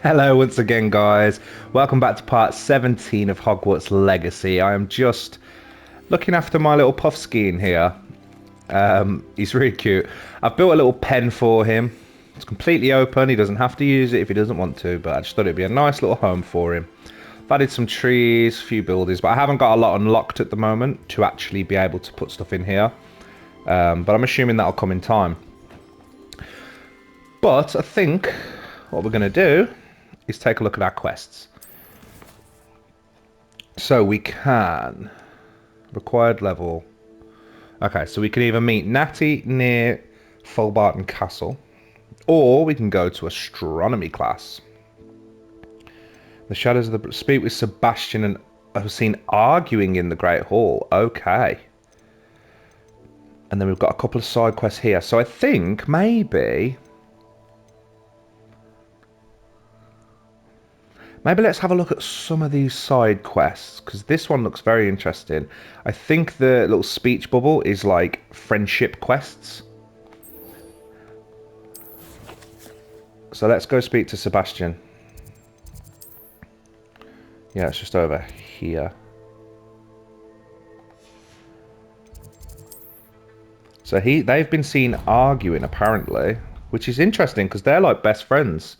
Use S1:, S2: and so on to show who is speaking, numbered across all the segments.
S1: Hello once again, guys. Welcome back to part 17 of Hogwarts Legacy. I am just looking after my little Puffskein here. He's really cute. I've built a little pen for him. It's completely open. He doesn't have to use it if he doesn't want to, but I just thought it'd be a nice little home for him. I've added some trees, a few buildings, but I haven't got a lot unlocked at the moment to actually be able to put stuff in here. But I'm assuming that'll come in time. But I think what we're going to do is take a look at our quests. So we can... Required level. Okay, so we can either meet Natty near Fulbarton Castle, or we can go to Astronomy class. The shadows of the... Speak with Sebastian and I've seen arguing in the Great Hall. Okay. And then we've got a couple of side quests here. So I think maybe... Maybe let's have a look at some of these side quests, because this one looks very interesting. I think the little speech bubble is like friendship quests. So let's go speak to Sebastian. Yeah, it's just over here. So they've been seen arguing, apparently, which is interesting, because they're like best friends.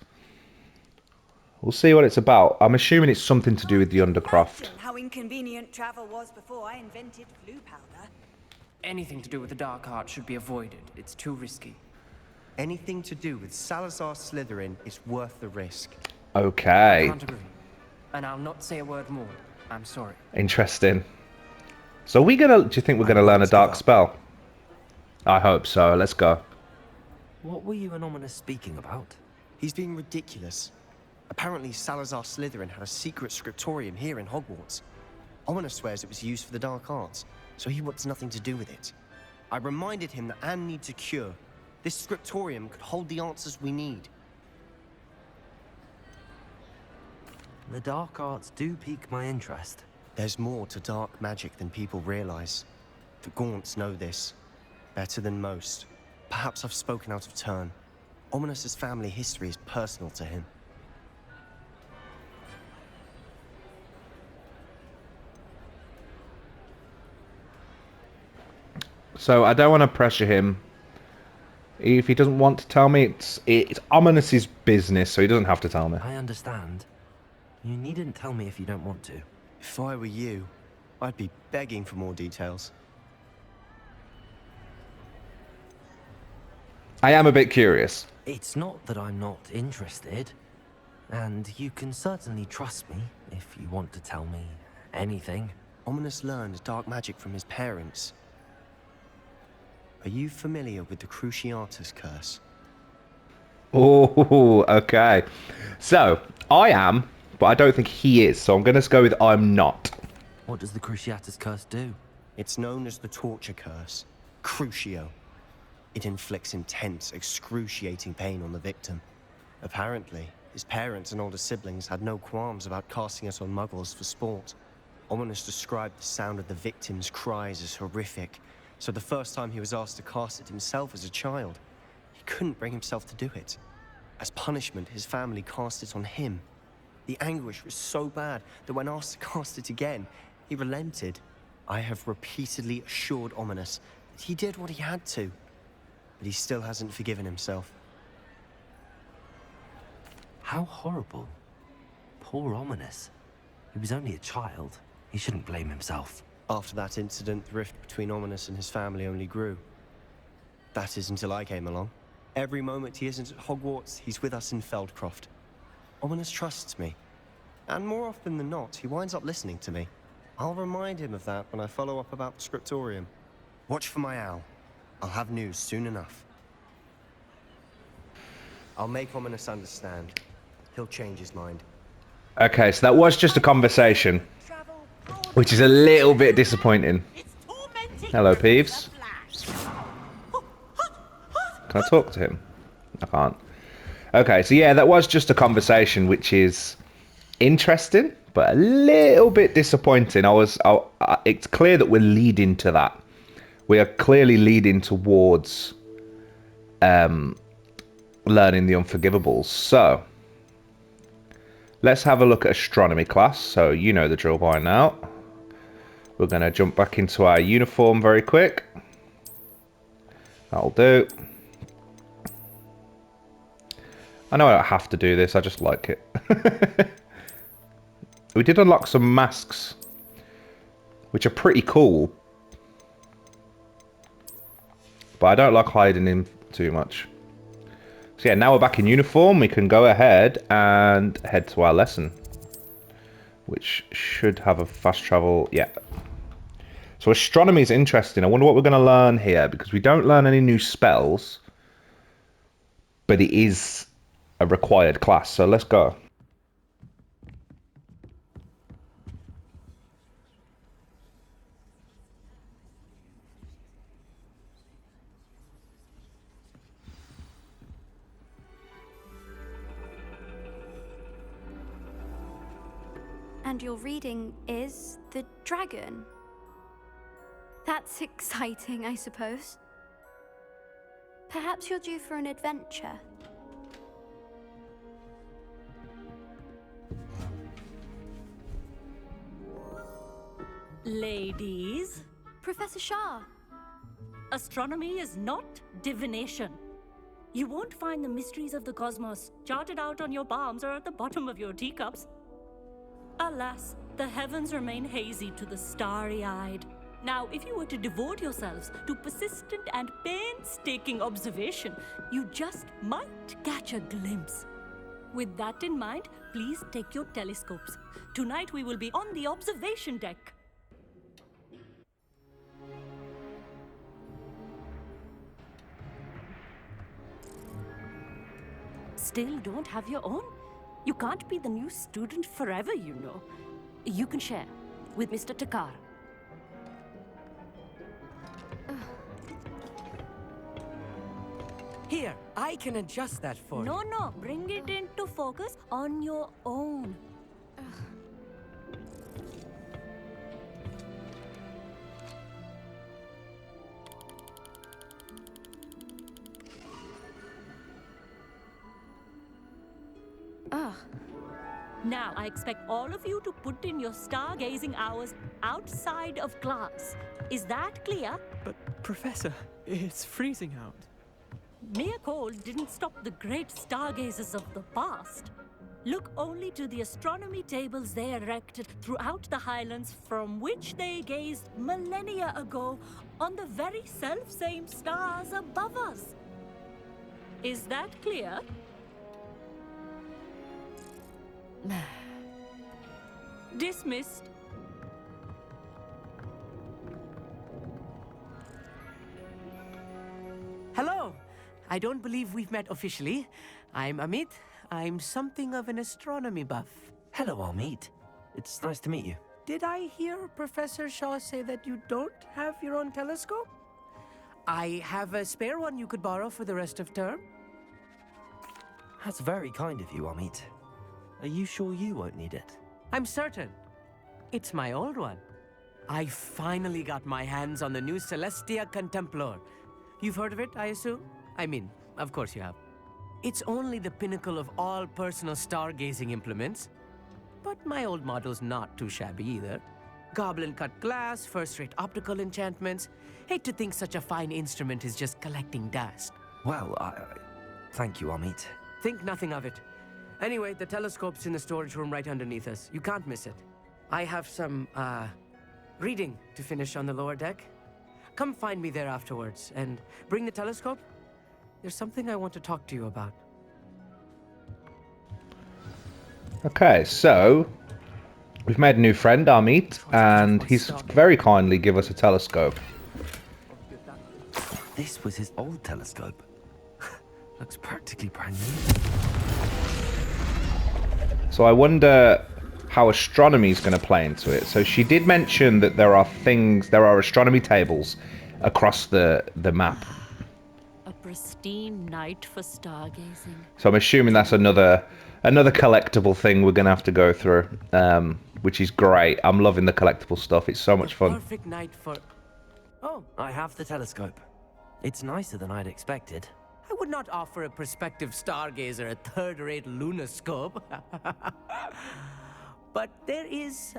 S1: We'll see what it's about. I'm assuming it's something to do with the Undercroft.
S2: How inconvenient travel was before I invented blue powder.
S3: Anything to do with the dark arts should be avoided. It's too risky.
S4: Anything to do with Salazar Slytherin is worth the risk.
S1: Okay.
S3: I can't agree. And I'll not say a word more. I'm sorry.
S1: Interesting. So do you think we're gonna learn a dark spell? I hope so. Let's go.
S5: What were you and Ominous speaking about?
S4: He's being ridiculous. Apparently Salazar Slytherin had a secret scriptorium here in Hogwarts. Ominous swears it was used for the dark arts, so he wants nothing to do with it. I reminded him that Anne needs a cure. This scriptorium could hold the answers we need.
S5: The dark arts do pique my interest.
S4: There's more to dark magic than people realize. The Gaunts know this better than most. Perhaps I've spoken out of turn. Ominous's family history is personal to him.
S1: So I don't want to pressure him. If he doesn't want to tell me, it's Ominous's business, so he doesn't have to tell me.
S5: I understand. You needn't tell me if you don't want to.
S4: If I were you, I'd be begging for more details.
S1: I am a bit curious.
S5: It's not that I'm not interested. And you can certainly trust me if you want to tell me anything.
S4: Ominous learned dark magic from his parents. Are you familiar with the Cruciatus curse?
S1: Oh, okay. So, I am, but I don't think he is, so I'm going to go with I'm not.
S5: What does the Cruciatus curse do?
S4: It's known as the torture curse, Crucio. It inflicts intense, excruciating pain on the victim. Apparently, his parents and older siblings had no qualms about casting it on muggles for sport. Ominous described the sound of the victim's cries as horrific, so the first time he was asked to cast it himself as a child, he couldn't bring himself to do it. As punishment, his family cast it on him. The anguish was so bad that when asked to cast it again, he relented. I have repeatedly assured Ominous that he did what he had to, but he still hasn't forgiven himself.
S5: How horrible. Poor Ominous. He was only a child. He shouldn't blame himself.
S4: After that incident, the rift between Ominous and his family only grew. That is until I came along. Every moment he isn't at Hogwarts, he's with us in Feldcroft. Ominous trusts me. And more often than not, he winds up listening to me. I'll remind him of that when I follow up about the Scriptorium. Watch for my owl. I'll have news soon enough. I'll make Ominous understand. He'll change his mind.
S1: Okay, so that was just a conversation, which is a little bit disappointing. Hello, Peeves. Can I talk to him? I can't. Okay, so yeah, that was just a conversation, which is interesting, but a little bit disappointing. It's clear that we're leading to that. We are clearly leading towards learning the Unforgivables. So, Let's have a look at astronomy class. So you know the drill by now. We're going to jump back into our uniform very quick. That'll do. I know I don't have to do this, I just like it. We did unlock some masks, which are pretty cool. But I don't like hiding in too much. So yeah, now we're back in uniform. We can go ahead and head to our lesson, which should have a fast travel. Yeah. So astronomy is interesting. I wonder what we're going to learn here, because we don't learn any new spells, but it is a required class. So let's go.
S6: And your reading is the dragon. That's exciting, I suppose. Perhaps you're due for an adventure.
S7: Ladies,
S6: Professor Shah.
S7: astronomy is not divination. You won't find the mysteries of the cosmos charted out on your palms or at the bottom of your teacups. Alas, the heavens remain hazy to the starry-eyed. Now, if you were to devote yourselves to persistent and painstaking observation, you just might catch a glimpse. With that in mind, please take your telescopes. Tonight we will be on the observation deck. Still don't have your own? You can't be the new student forever, you know. You can share with Mr. Takar.
S8: Here, I can adjust that for you.
S7: No, bring it into focus on your own. Now, I expect all of you to put in your stargazing hours outside of class. Is that clear?
S8: But, Professor, it's freezing out.
S7: Mere cold didn't stop the great stargazers of the past. Look only to the astronomy tables they erected throughout the highlands, from which they gazed millennia ago on the very self-same stars above us. Is that clear? Dismissed.
S8: Hello! I don't believe we've met officially. I'm Amit. I'm something of an astronomy buff.
S5: Hello, Hogsmeade. It's nice to meet you.
S8: Did I hear Professor Shaw say that you don't have your own telescope? I have a spare one you could borrow for the rest of term.
S5: That's very kind of you, Hogsmeade. Are you sure you won't need it?
S8: I'm certain. It's my old one. I finally got my hands on the new Celestia Contemplar. You've heard of it, I assume? I mean, of course you have. It's only the pinnacle of all personal stargazing implements. But my old model's not too shabby either. Goblin-cut glass, first-rate optical enchantments. Hate to think such a fine instrument is just collecting dust.
S5: Well, thank you, Hogsmeade.
S8: Think nothing of it. Anyway, the telescope's in the storage room right underneath us. You can't miss it. I have some, reading to finish on the lower deck. Come find me there afterwards, and bring the telescope. There's something I want to talk to you about.
S1: Okay, so we've made a new friend, Amit, and he's very kindly give us a telescope.
S5: This was his old telescope. Looks practically brand new.
S1: So I wonder how astronomy is going to play into it. So she did mention that there are astronomy tables across the map.
S7: A pristine night for stargazing.
S1: So I'm assuming that's another collectible thing we're going to have to go through, which is great. I'm loving the collectible stuff. It's so much fun.
S8: Perfect night for... Oh,
S5: I have the telescope. It's nicer than I'd expected.
S8: I would not offer a prospective stargazer a third-rate lunoscope. But there is,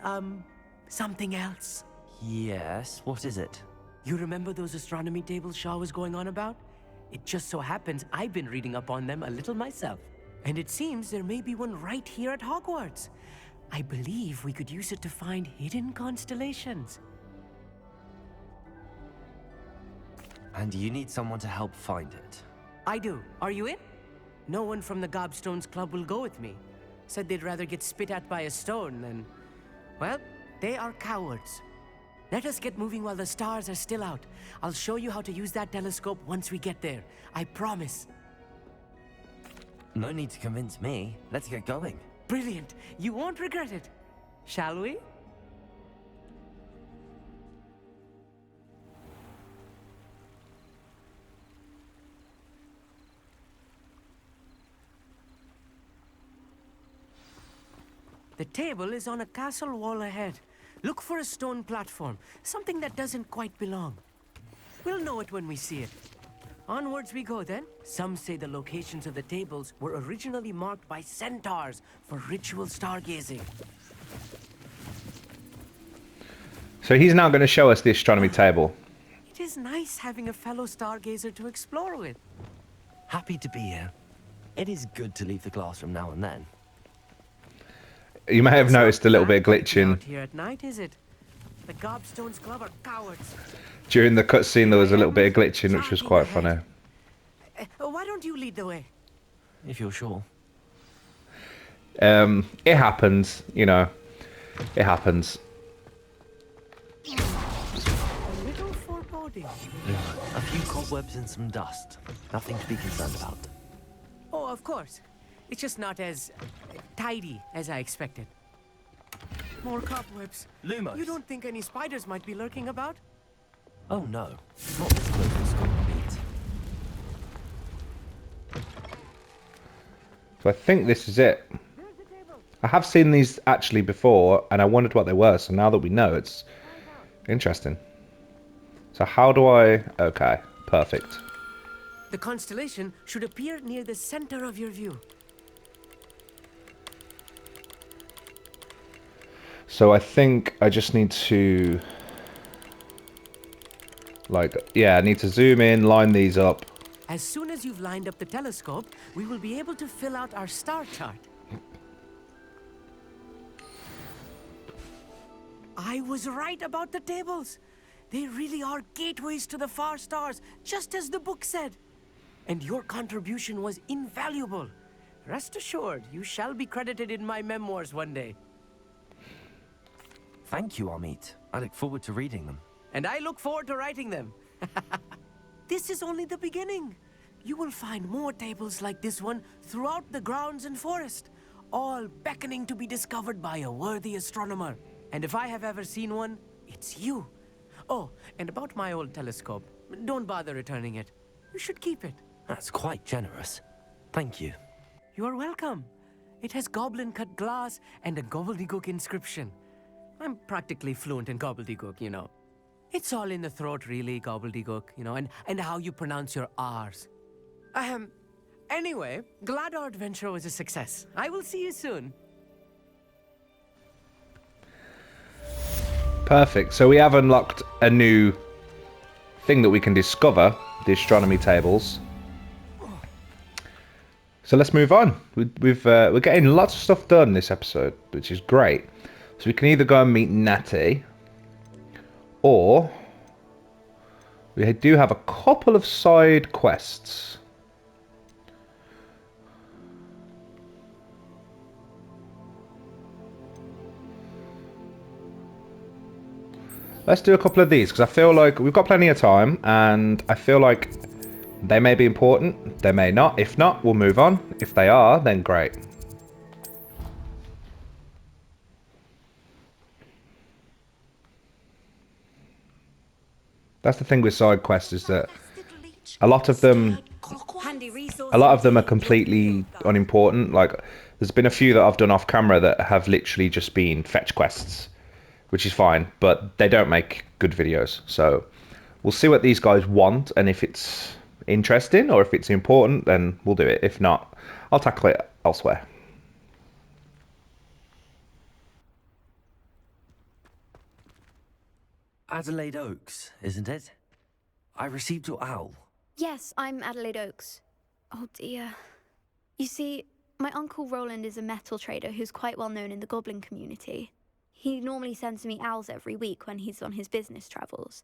S8: something else.
S5: Yes, what is it?
S8: You remember those astronomy tables Shaw was going on about? It just so happens I've been reading up on them a little myself. And it seems there may be one right here at Hogwarts. I believe we could use it to find hidden constellations.
S5: And you need someone to help find it.
S8: I do. Are you in? No one from the Gobstones Club will go with me. Said they'd rather get spit at by a stone than... Well, they are cowards. Let us get moving while the stars are still out. I'll show you how to use that telescope once we get there. I promise.
S5: No need to convince me. Let's get going.
S8: Brilliant. You won't regret it. Shall we? The table is on a castle wall ahead. Look for a stone platform, something that doesn't quite belong. We'll know it when we see it. Onwards we go then. Some say the locations of the tables were originally marked by centaurs for ritual stargazing.
S1: So he's now going to show us the astronomy table.
S8: It is nice having a fellow stargazer to explore with.
S5: Happy to be here. It is good to leave the classroom now and then.
S1: You may have noticed a little bit of glitching.
S8: Out here at night, is it? The Gobstones Club are cowards.
S1: During the cutscene, there was a little bit of glitching, which was quite funny.
S8: Why don't you lead the way?
S5: If you're sure.
S1: It happens, you know. It happens.
S8: A little foreboding.
S5: A few cobwebs and some dust. Nothing to be concerned about.
S8: Oh, of course. It's just not as tidy as I expected. More cobwebs.
S5: Lumos.
S8: You don't think any spiders might be lurking about?
S5: Oh no, not this close to Hogsmeade.
S1: So I think this is it. I have seen these actually before, and I wondered what they were, so now that we know, it's interesting. So how do I... Okay, perfect.
S8: The constellation should appear near the center of your view.
S1: So I think I just need to... Like, yeah, I need to zoom in, line these up.
S8: As soon as you've lined up the telescope, we will be able to fill out our star chart. I was right about the tables. They really are gateways to the far stars, just as the book said. And your contribution was invaluable. Rest assured, you shall be credited in my memoirs one day.
S5: Thank you, Hogsmeade. I look forward to reading them.
S8: And I look forward to writing them. This is only the beginning. You will find more tables like this one throughout the grounds and forest, all beckoning to be discovered by a worthy astronomer. And if I have ever seen one, it's you. Oh, and about my old telescope, don't bother returning it. You should keep it.
S5: That's quite generous. Thank you.
S8: You're welcome. It has goblin-cut glass and a gobbledygook inscription. I'm practically fluent in gobbledygook, you know. It's all in the throat, really, gobbledygook, you know, and how you pronounce your R's. Anyway, glad our adventure was a success. I will see you soon.
S1: Perfect. So we have unlocked a new thing that we can discover, the astronomy tables. So let's move on. We're getting lots of stuff done this episode, which is great. So we can either go and meet Natty, or we do have a couple of side quests. Let's do a couple of these, because I feel like we've got plenty of time, and I feel like they may be important, they may not. If not, we'll move on. If they are, then great. That's the thing with side quests, is that a lot of them are completely unimportant. Like, there's been a few that I've done off camera that have literally just been fetch quests, which is fine, but they don't make good videos. So we'll see what these guys want, and if it's interesting, or if it's important, then we'll do it. If not, I'll tackle it elsewhere.
S5: Adelaide Oaks, isn't it? I received your owl.
S6: Yes, I'm Adelaide Oaks. Oh dear. You see, my uncle Roland is a metal trader who's quite well known in the goblin community. He normally sends me owls every week when he's on his business travels.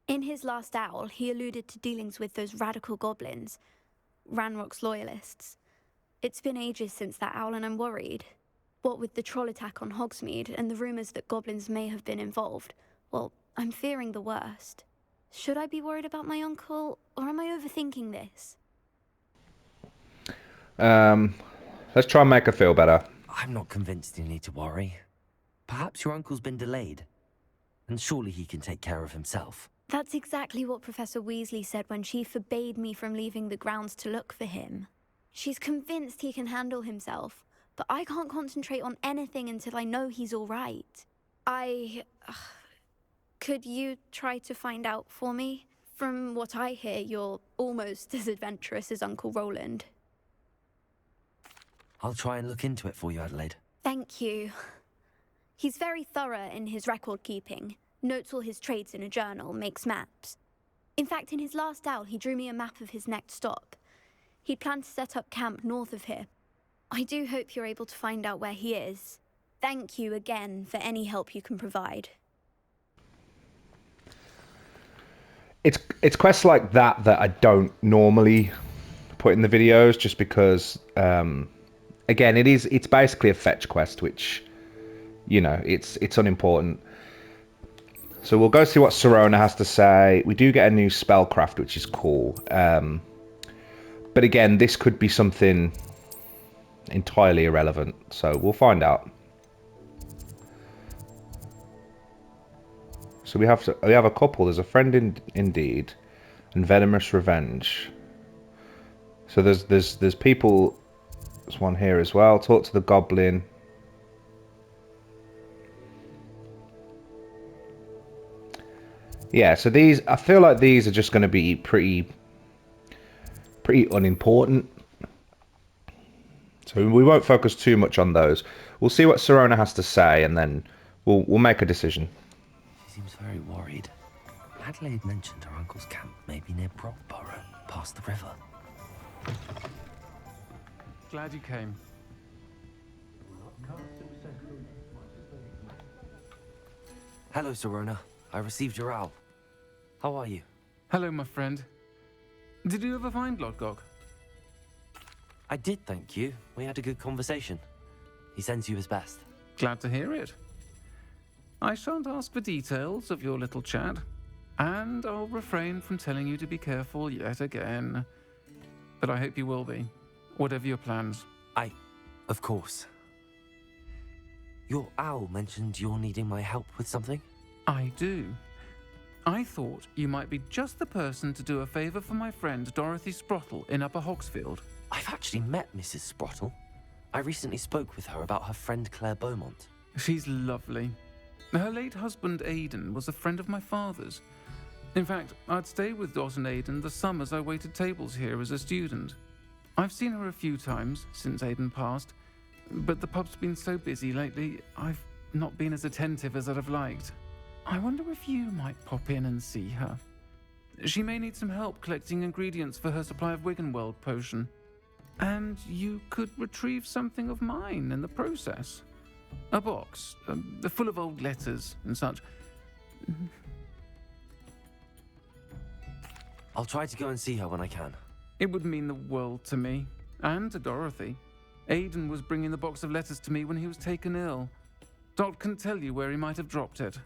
S6: In his last owl, he alluded to dealings with those radical goblins, Ranrock's loyalists. It's been ages since that owl and I'm worried. What with the troll attack on Hogsmeade and the rumours that goblins may have been involved, well, I'm fearing the worst. Should I be worried about my uncle, or am I overthinking this?
S1: Let's try and make her feel better.
S5: I'm not convinced you need to worry. Perhaps your uncle's been delayed. And surely he can take care of himself.
S6: That's exactly what Professor Weasley said when she forbade me from leaving the grounds to look for him. She's convinced he can handle himself, but I can't concentrate on anything until I know he's all right. Could you try to find out for me? From what I hear, you're almost as adventurous as Uncle Roland.
S5: I'll try and look into it for you, Adelaide.
S6: Thank you. He's very thorough in his record keeping. Notes all his trades in a journal, makes maps. In fact, in his last owl, he drew me a map of his next stop. He'd planned to set up camp north of here. I do hope you're able to find out where he is. Thank you again for any help you can provide.
S1: It's quests like that I don't normally put in the videos, just because again, it's basically a fetch quest, which, you know, it's unimportant. So we'll go see what Sirona has to say. We do get a new spellcraft, which is cool. But again, this could be something entirely irrelevant, so we'll find out. So we have a couple. There's a friend indeed, and venomous revenge. So there's people. There's one here as well. Talk to the goblin. Yeah. So these, I feel like these are just going to be pretty unimportant. So we won't focus too much on those. We'll see what Sirona has to say, and then we'll make a decision.
S5: She seems very worried. Adelaide mentioned her uncle's camp may be near Brockborough, past the river.
S9: Glad you came.
S5: Hello, Sirona. I received your owl. How are you?
S9: Hello, my friend. Did you ever find Lodgok?
S5: I did, thank you. We had a good conversation. He sends you his best.
S9: Glad to hear it. I shan't ask for details of your little chat, and I'll refrain from telling you to be careful yet again. But I hope you will be, whatever your plans.
S5: Of course. Your owl mentioned you're needing my help with something?
S9: I do. I thought you might be just the person to do a favour for my friend Dorothy Sprottle in Upper Hogsfield.
S5: I've actually met Mrs. Sprottle. I recently spoke with her about her friend Claire Beaumont.
S9: She's lovely. Her late husband Aidan was a friend of my father's. In fact, I'd stay with Dot and Aidan the summers I waited tables here as a student. I've seen her a few times since Aidan passed, but the pub's been so busy lately, I've not been as attentive as I'd have liked. I wonder if you might pop in and see her. She may need some help collecting ingredients for her supply of Wiggenweld potion. And you could retrieve something of mine in the process. A box, full of old letters and such.
S5: I'll try to go and see her when I can.
S9: It would mean the world to me, and to Dorothy. Aidan was bringing the box of letters to me when he was taken ill. Dot can tell you where he might have dropped it.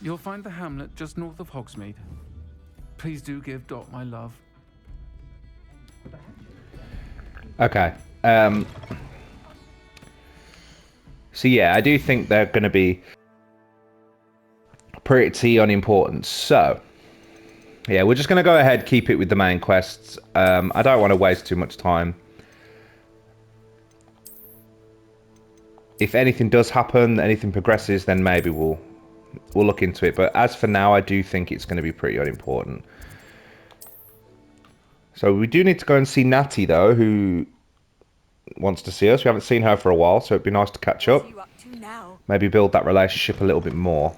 S9: You'll find the hamlet just north of Hogsmeade. Please do give Dot my love.
S1: Okay. So yeah, I do think they're going to be pretty unimportant. So yeah, we're just going to go ahead, keep it with the main quests. I don't want to waste too much time. If anything does happen, anything progresses, then maybe we'll look into it. But as for now, I do think it's going to be pretty unimportant. So we do need to go and see Natty, though, who wants to see us. We haven't seen her for a while, so it'd be nice to catch up.
S2: What are you up to now?
S1: Maybe build that relationship a little bit more.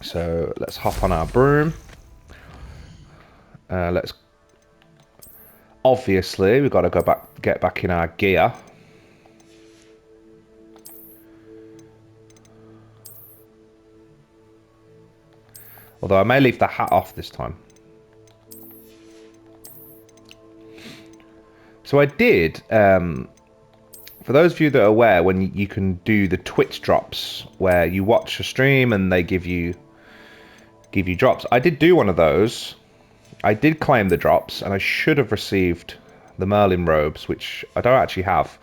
S1: So let's hop on our broom. Let's... Obviously, we've got to go back, get back in our gear. Although I may leave the hat off this time. So I did, for those of you that are aware, when you can do the Twitch drops, where you watch a stream and they give you drops. I did do one of those. I did claim the drops, and I should have received the Merlin robes, which I don't actually have,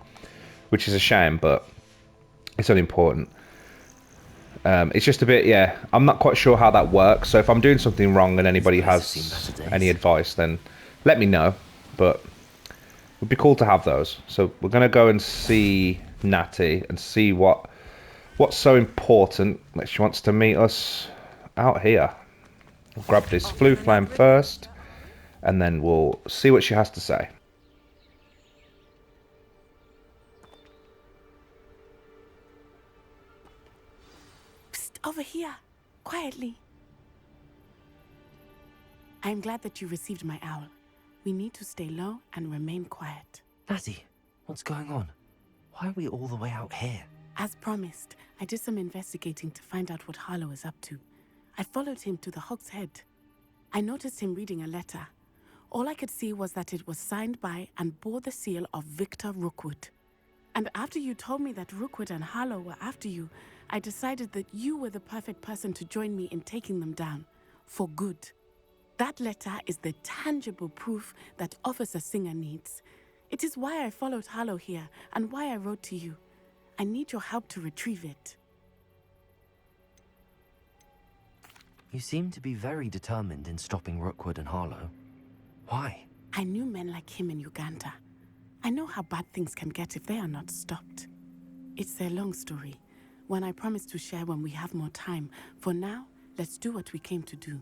S1: which is a shame, but it's unimportant. It's just a bit, yeah, I'm not quite sure how that works, so if I'm doing something wrong and anybody has any advice, then let me know, but it would be cool to have those. So we're going to go and see Natty and see what's so important that she wants to meet us out here. We'll grab this flue flame first, and then we'll see what she has to say.
S10: Psst, over here, quietly. I am glad that you received my owl. We need to stay low and remain quiet.
S5: Natty, what's going on? Why are we all the way out here?
S10: As promised, I did some investigating to find out what Harlow is up to. I followed him to the Hogshead. I noticed him reading a letter. All I could see was that it was signed by and bore the seal of Victor Rookwood. And after you told me that Rookwood and Harlow were after you, I decided that you were the perfect person to join me in taking them down. For good. That letter is the tangible proof that Officer Singer needs. It is why I followed Harlow here and why I wrote to you. I need your help to retrieve it.
S5: You seem to be very determined in stopping Rookwood and Harlow. Why?
S10: I knew men like him in Uganda. I know how bad things can get if they are not stopped. It's a long story, one I promise to share when we have more time. For now, let's do what we came to do.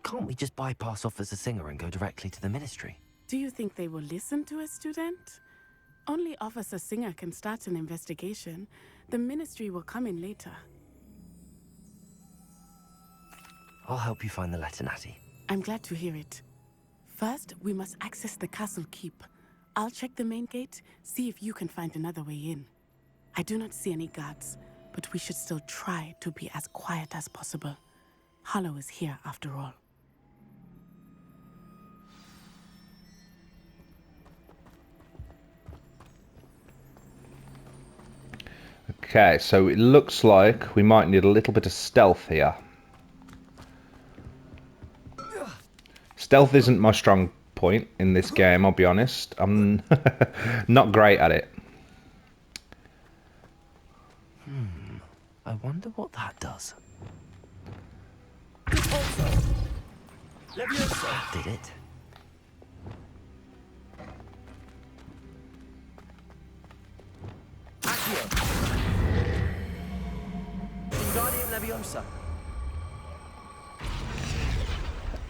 S5: Can't we just bypass Officer Singer and go directly to the Ministry?
S10: Do you think they will listen to a student? Only Officer Singer can start an investigation. The Ministry will come in later.
S5: I'll help you find the letter, Natty.
S10: I'm glad to hear it. First, we must access the castle keep. I'll check the main gate, see if you can find another way in. I do not see any guards, but we should still try to be as quiet as possible. Harlow is here after all.
S1: Okay, so it looks like we might need a little bit of stealth here. Stealth isn't my strong point in this game, I'll be honest. I'm not great at it.
S5: I wonder what that does. That did it.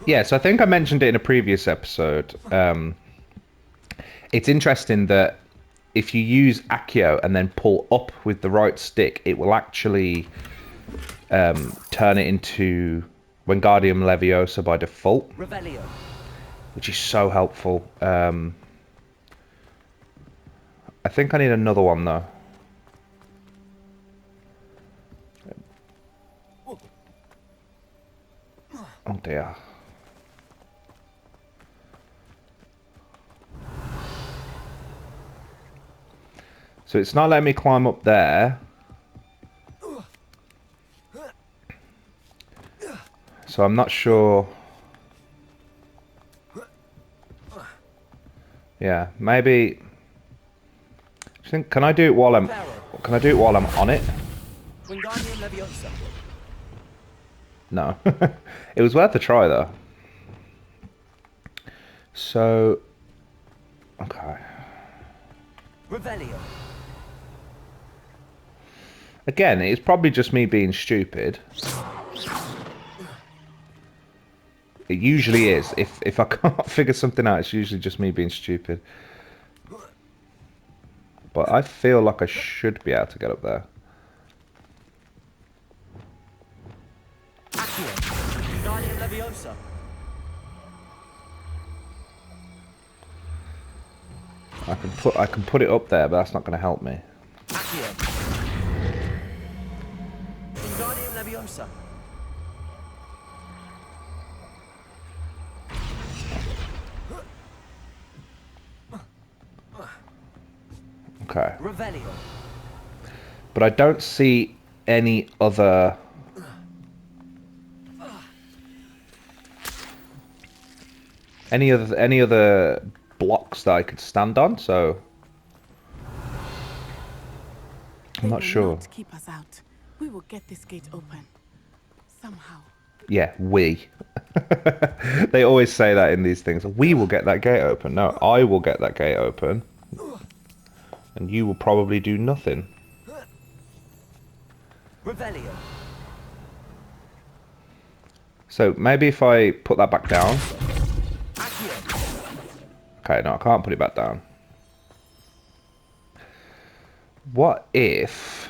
S1: Yeah, so I think I mentioned it in a previous episode. It's interesting that if you use Accio and then pull up with the right stick, it will actually turn it into Wingardium Leviosa by default, which is so helpful. I think I need another one though. Oh dear. So it's not letting me climb up there. So I'm not sure. Yeah, maybe. Can I do it while I'm? Can I do it while I'm on it? No. It was worth a try though. So. Okay. Again, it's probably just me being stupid. It usually is. If I can't figure something out, it's usually just me being stupid. But I feel like I should be able to get up there. I can put it up there, but that's not going to help me. Okay. But I don't see any other... Any other blocks that I could stand on, so... I'm not sure.
S10: Not keep us out. We will get this gate open. Somehow.
S1: Yeah, we. They always say that in these things. We will get that gate open. No, I will get that gate open. And you will probably do nothing.
S5: Revelio.
S1: So maybe if I put that back down. Okay, no, I can't put it back down. What if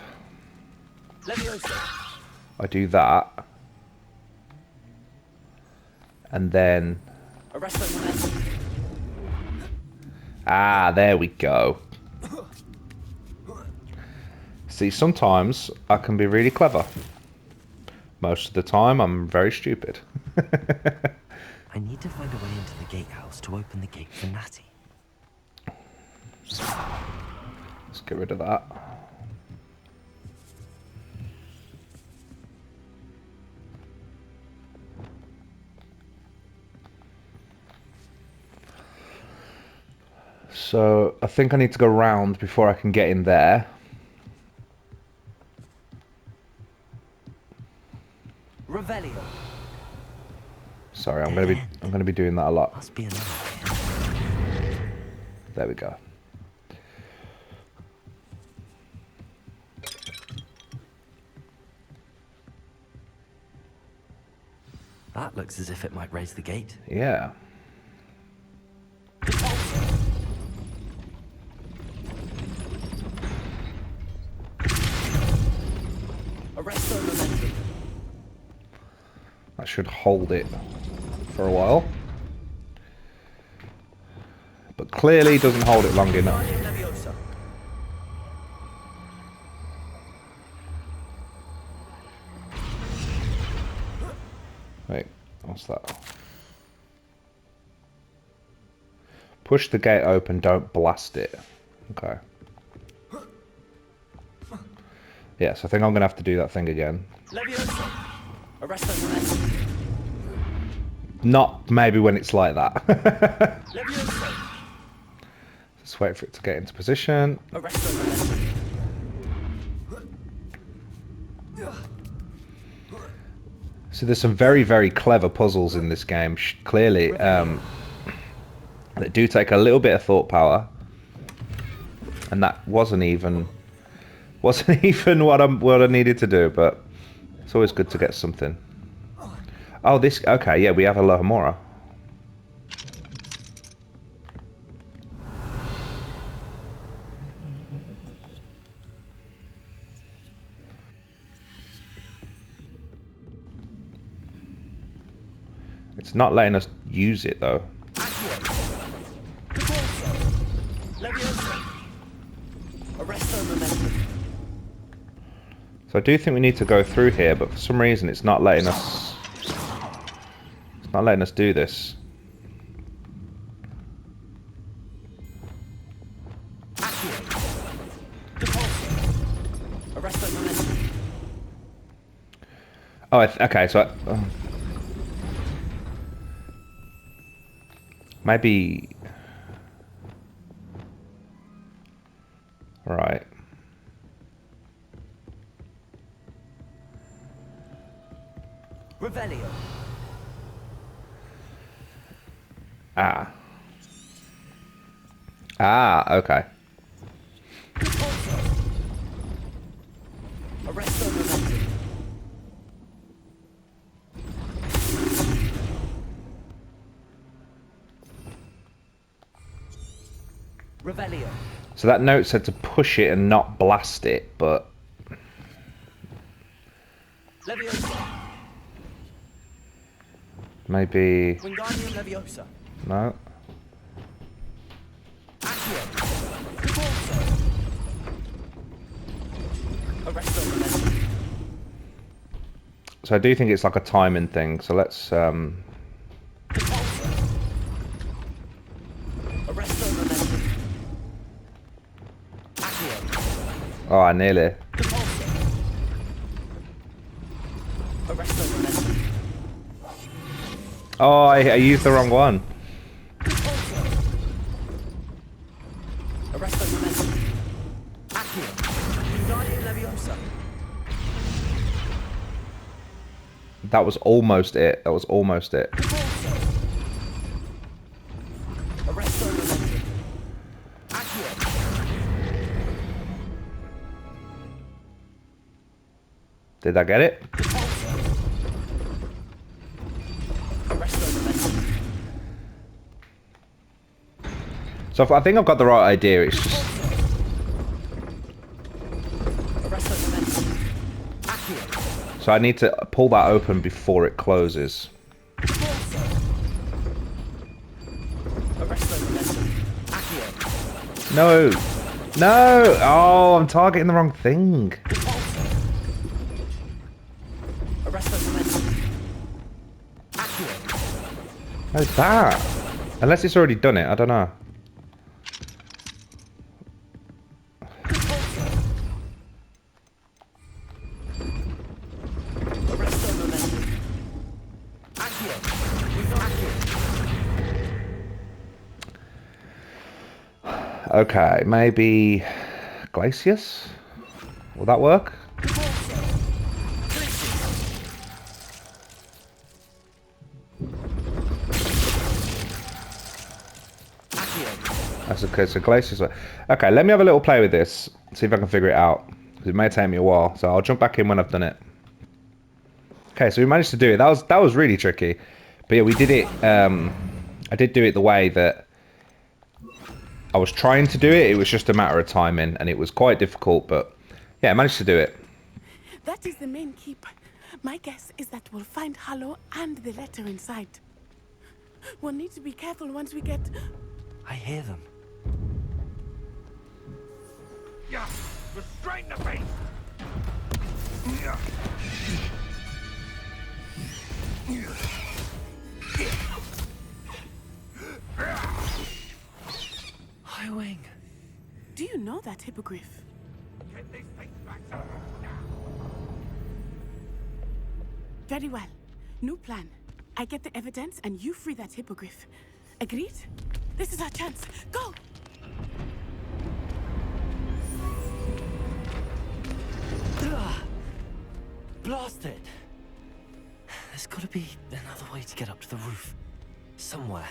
S1: I do that and then there we go. See, sometimes I can be really clever. Most of the time I'm very stupid.
S5: I need to find a way into the gatehouse to open the gate for Natty.
S1: Let's get rid of that. So I think I need to go round before I can get in there.
S5: Revelio.
S1: Sorry, I'm gonna be doing that a lot.
S5: Must be another way.
S1: There we go.
S5: That looks as if it might raise the gate.
S1: Yeah. That should hold it for a while. But clearly doesn't hold it long enough. Wait, what's that? Push the gate open, don't blast it. Okay. Yes, I think I'm going to have to do that thing again. Not maybe when it's like that. Just wait for it to get into position. So there's some very, very clever puzzles in this game, clearly, that do take a little bit of thought power. And that wasn't even what I needed to do, but it's always good to get something. Oh, this, okay, yeah, we have a Lohomora. It's not letting us use it, though. So I do think we need to go through here, but for some reason it's not letting us... It's not letting us do this. Oh, okay, so... maybe... Right.
S5: Revelio.
S1: Okay.
S5: Revelio.
S1: So that note said to push it and not blast it, but...
S5: Leviosa.
S1: Maybe...
S5: Wingardium Leviosa.
S1: No.
S5: Accio. Repulso. Arresto Momentum.
S1: So I do think it's like a timing thing, so let's...
S5: Repulso. Arresto Momentum. Accio.
S1: Oh, I nearly.
S5: Repulso. Arresto Momentum.
S1: Oh, I used the wrong one.
S5: Arresto Momentum. Accio. Wingardium Leviosa.
S1: That was almost it. That was almost it.
S5: Arresto Momentum. Accio.
S1: Did I get it?
S5: Arresto Momentum.
S1: So I think I've got the right idea. It's just...
S5: Arresto Momentum. Accio.
S1: So I need to pull that open before it closes.
S5: Arresto Momentum. Accio.
S1: No! No! Oh, I'm targeting the wrong thing.
S5: Arresto Momentum. Accio.
S1: How's that? Unless it's already done it, I don't know.
S5: Arresto Momentum. Accio. Accio.
S1: Okay, maybe... Glacius? Will that work? That's okay, so Glacius... Okay, let me have a little play with this. See if I can figure it out. Because it may take me a while, so I'll jump back in when I've done it. Okay, so we managed to do it. That was really tricky. But yeah, we did it... I did do it the way that I was trying to do it. It was just a matter of timing, and it was quite difficult, but yeah, I managed to do it.
S10: That is the main keep. My guess is that we'll find Harlow and the letter inside. We'll need to be careful once we get...
S5: I hear them.
S11: Yeah, restrain the beast. Yeah.
S5: Highwing.
S10: Do you know that hippogriff?
S11: Get these things back now.
S10: Very well. New plan. I get the evidence and you free that hippogriff. Agreed? This is our chance. Go!
S5: Blasted! There's gotta be another way to get up to the roof. Somewhere.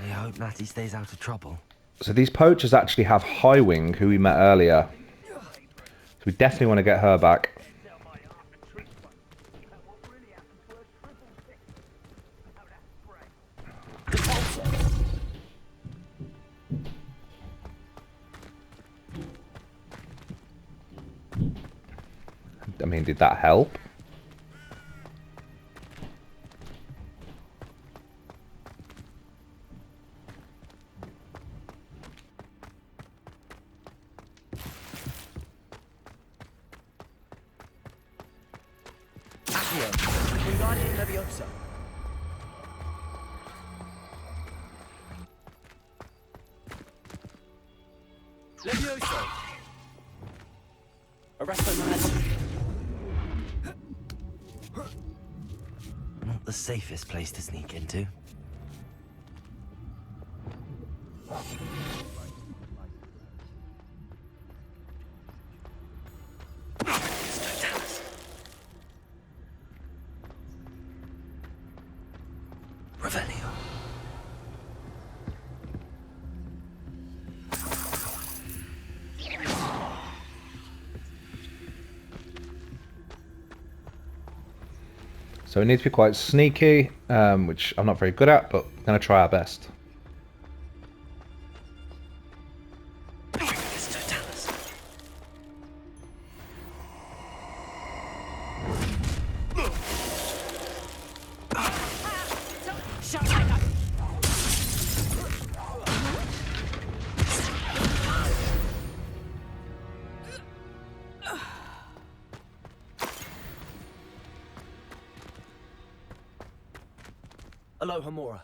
S5: I hope Natty stays out of trouble.
S1: So these poachers actually have Highwing, who we met earlier. So we definitely want to get her back. I mean, did that help?
S5: Accio. Wingardium Leviosa. Leviosa. Arresto Momentum. Not the safest place to sneak into. Revelio.
S1: So we need to be quite sneaky, which I'm not very good at, but I'm going to try our best.
S5: Aloha Mora.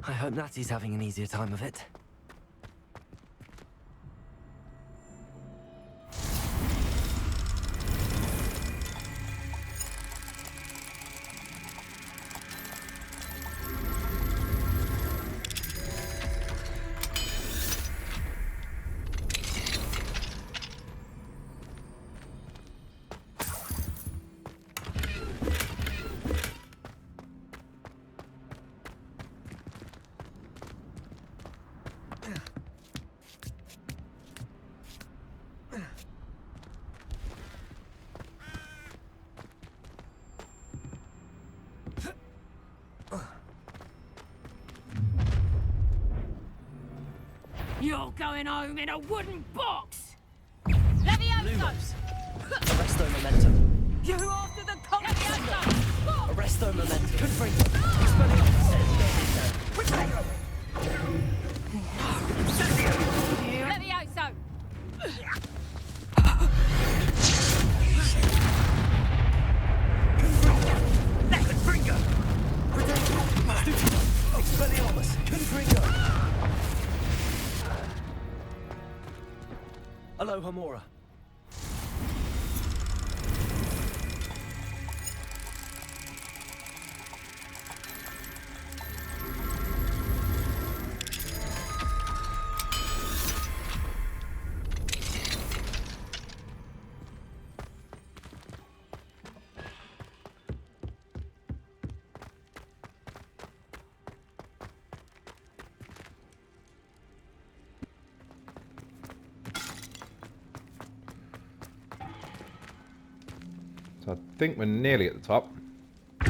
S5: I hope Natty's having an easier time of it.
S12: You're going home in a wooden box! Levioso!
S5: Arresto momentum.
S12: You after the Levioso!
S5: Arresto momentum. Confringo.
S12: Levioso!
S5: Confringo. Expelliarmus. Confringo. Aloha Mora.
S1: So I think we're nearly at the top. I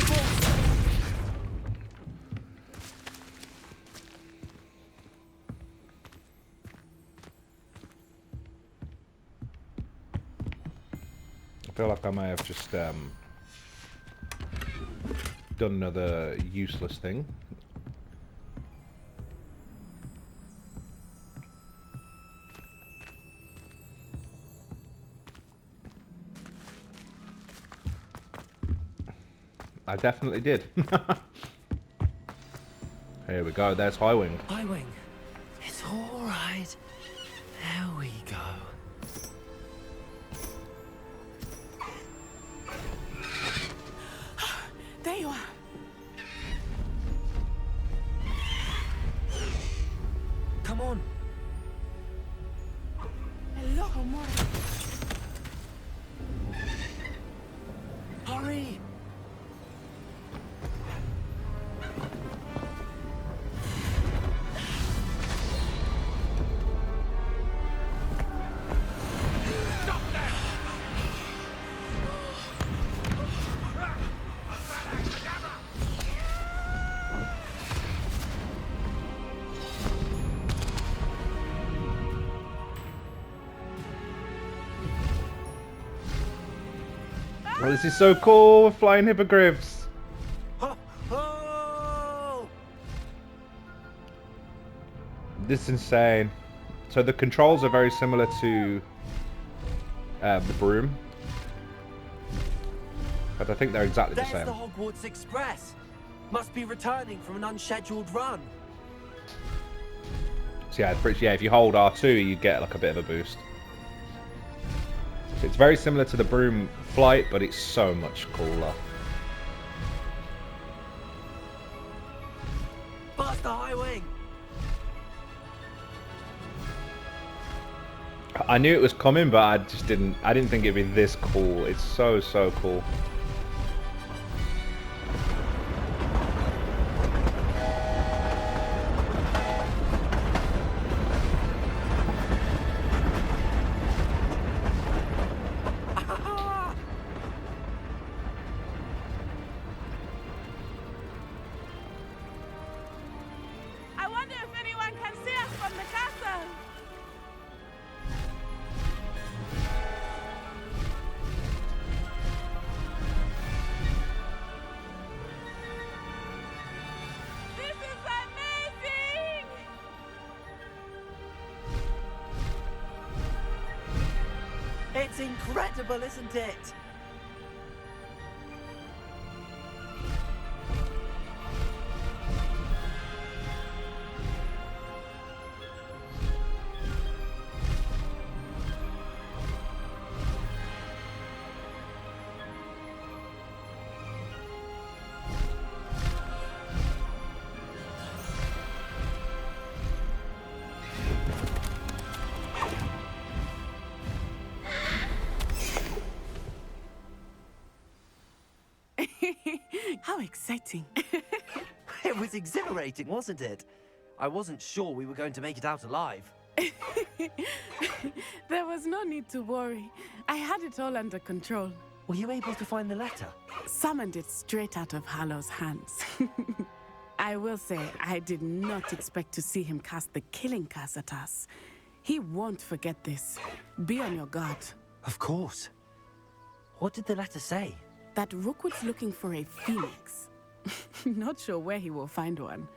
S1: feel like I may have just done another useless thing. I definitely did. Here we go, there's Highwing.
S5: Highwing. It's alright. There we go.
S10: There you are.
S5: Come on.
S10: Aloha Mora.
S5: Hurry.
S1: Oh, this is so cool, we're flying hippogriffs.
S5: Oh!
S1: This is insane. So the controls are very similar to the broom, but I think they're exactly the
S5: There's
S1: same.
S5: the Hogwarts Express. Must be returning from an unscheduled run.
S1: So yeah, if you hold R2, you get like a bit of a boost. So it's very similar to the broom flight, but it's so much cooler.
S5: Faster, Highwing.
S1: I knew it was coming, but I didn't think it'd be this cool. It's so cool.
S12: I wonder if anyone can see us from the castle!
S5: It's incredible, isn't it?
S10: How exciting.
S5: It was exhilarating, wasn't it? I wasn't sure we were going to make it out alive.
S10: There was no need to worry. I had it all under control.
S5: Were you able to find the letter?
S10: Summoned it straight out of Hallow's hands. I will say, I did not expect to see him cast the killing curse at us. He won't forget this. Be on your guard.
S5: Of course. What did the letter say?
S10: That Rookwood's looking for a phoenix. Not sure where he will find one.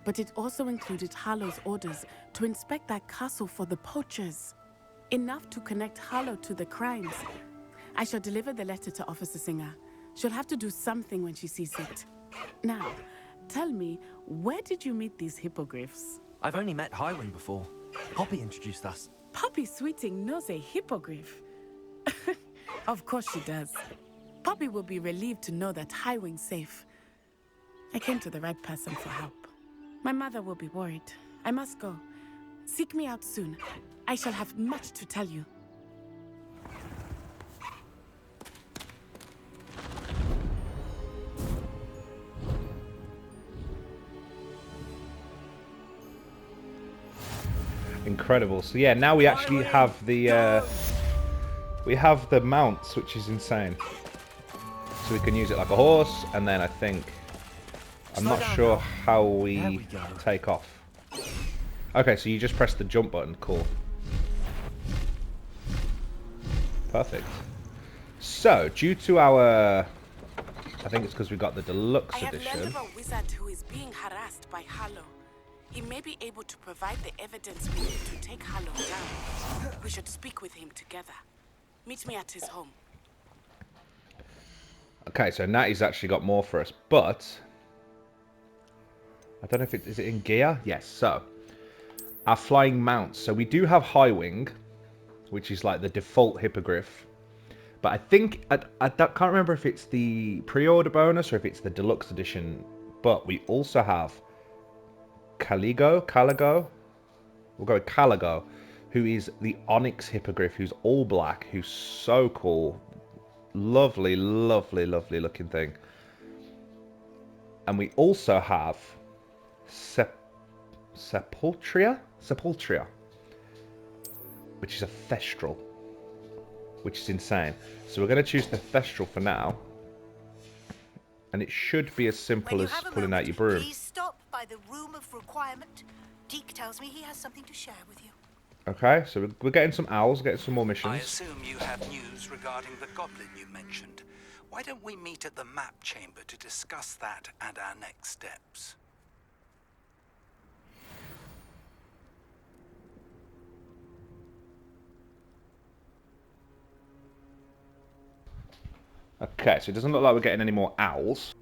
S10: But it also included Harlow's orders to inspect that castle for the poachers. Enough to connect Harlow to the crimes. I shall deliver the letter to Officer Singer. She'll have to do something when she sees it. Now, tell me, where did you meet these hippogriffs?
S5: I've only met Highwing before. Poppy introduced us.
S10: Poppy Sweeting knows a hippogriff. Of course she does. Poppy will be relieved to know that Highwing's safe. I came to the right person for help. My mother will be worried. I must go. Seek me out soon. I shall have much to tell you.
S1: Incredible. So yeah, now we actually have the mounts, which is insane. So we can use it like a horse, and then I think I'm not sure how we take off. Okay, so you just press the jump button. Cool. Perfect. So, due to our, I think it's because we got the deluxe edition.
S10: I have learned of a wizard who is being harassed by Harlow. He may be able to provide the evidence we need to take Harlow down. We should speak with him together. Meet me at his home.
S1: Okay, so Natty's actually got more for us, but I don't know if is it in gear? Yes, so our flying mounts. So we do have Highwing, which is like the default hippogriff. But I think, I can't remember if it's the pre-order bonus or if it's the deluxe edition. But we also have Caligo. We'll go with Caligo, who is the Onyx hippogriff, who's all black, who's so cool. Lovely, lovely, lovely looking thing. And we also have Sepultria, which is a Thestral, which is insane. So we're going to choose the Thestral for now. And it should be as simple as pulling out your broom.
S2: Please stop by the room of requirement. Deke tells me he has something to share with you.
S1: Okay, so we're getting some owls, getting some more missions.
S13: I assume you have news regarding the goblin you mentioned. Why don't we meet at the map chamber to discuss that and our next steps?
S1: Okay, so it doesn't look like we're getting any more owls.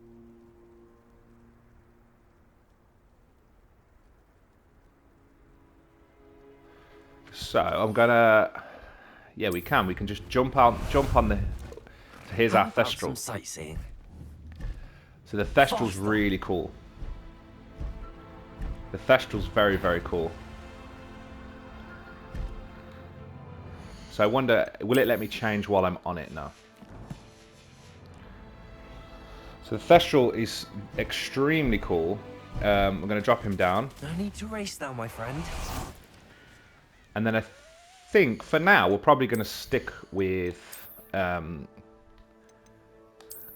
S1: So I'm gonna, yeah, we can just jump on the. Here's our Thestral.
S5: Some sightseeing.
S1: So the Thestral's really cool. The Thestral's very, very cool. So I wonder, will it let me change while I'm on it now? So the Thestral is extremely cool. I'm going to drop him down.
S5: No need to race now, my friend.
S1: And then I think, for now, we're probably going to stick with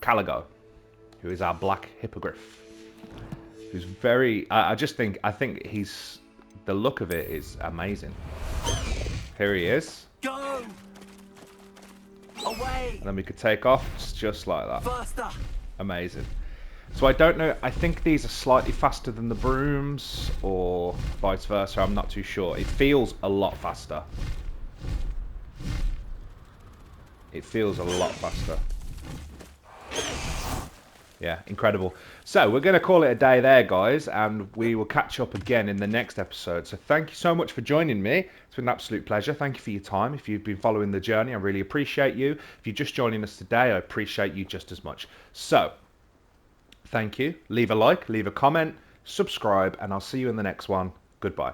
S1: Caligo, who is our black hippogriff. Who's very... I think he's... The look of it is amazing. Here he is.
S5: Go! Away!
S1: And then we could take off just like that.
S5: Faster!
S1: Amazing. So I don't know, I think these are slightly faster than the brooms, or vice versa, I'm not too sure. It feels a lot faster. It feels a lot faster. Yeah, incredible. So we're going to call it a day there, guys, and we will catch up again in the next episode. So thank you so much for joining me. It's been an absolute pleasure. Thank you for your time. If you've been following the journey, I really appreciate you. If you're just joining us today, I appreciate you just as much. So thank you. Leave a like, leave a comment, subscribe, and I'll see you in the next one. Goodbye.